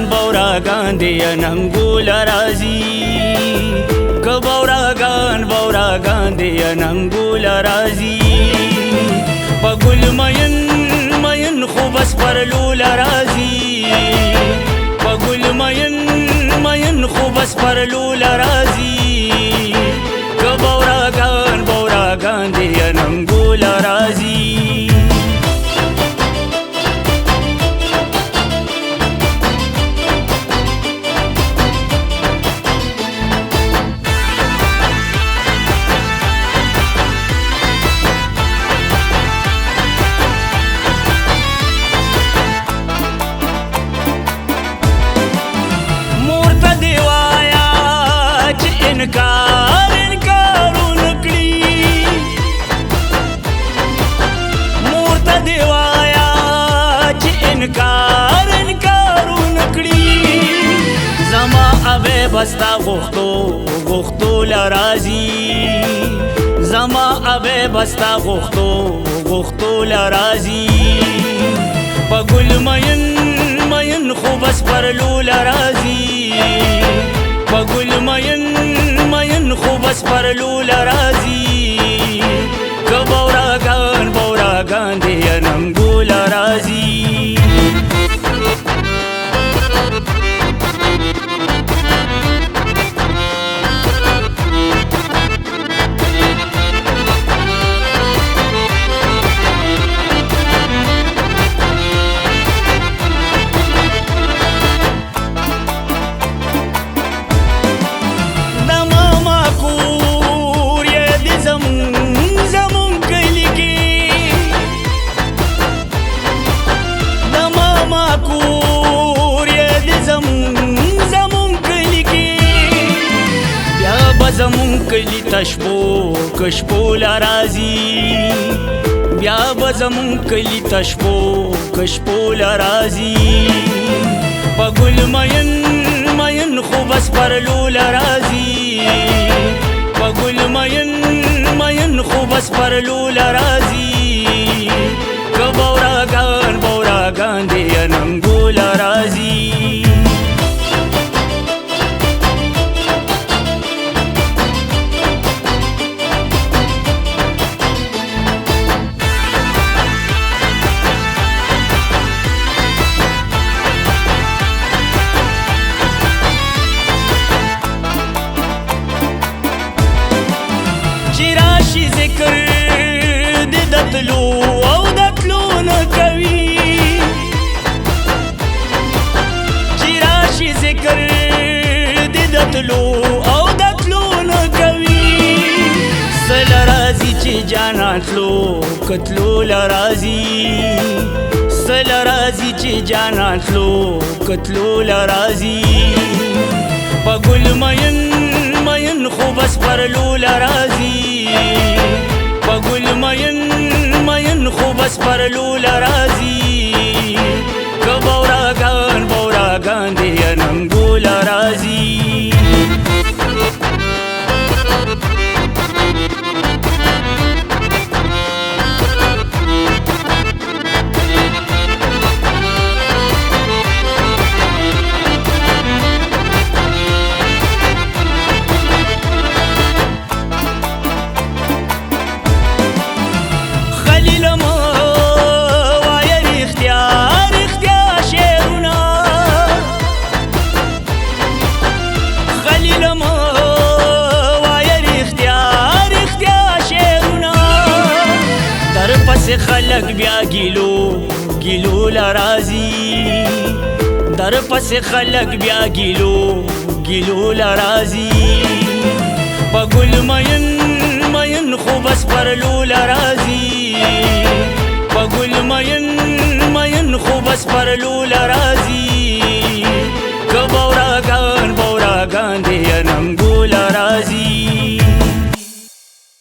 بوراگان ننگول رازی که بوراگان ننگول رازی پا گل مین خوب از پرلول رازی پا گل مین خوب از پرلول رازی که بوراگان ننگول رازی بستا غختو لرازی زما ابه بستا غختو لرازی پا گل مین خوب از پرلو لرازی پا گل مین خوب از پرلو لرازی که بوراگان ننگول لرازی زمون کلی کشپو لرازی بیا بزمون کلی کشپو لرازی پا گل مین خوب از پرلو لرازی پا گل مین خوب از پرلو لرازی که بوراگان ننگول لرازی دتلو او دتلو نکوي چې راشي ذکر دتلو او دتلو نکوي سل رازي چې جانا تلو کتلو لرازي سل رازي چې جانا تلو کتلو لرازي پا گل مین خوب از پرلو لرازي پا گل مین خوب از پرلو لرازی که بوراگان ننگول لرازی خلق بیا گیلو لرازی در پس خلق بیا گیلو لرازی پا گل مین خوب از پرلو لرازی پا گل مین خوب از پرلو لرازی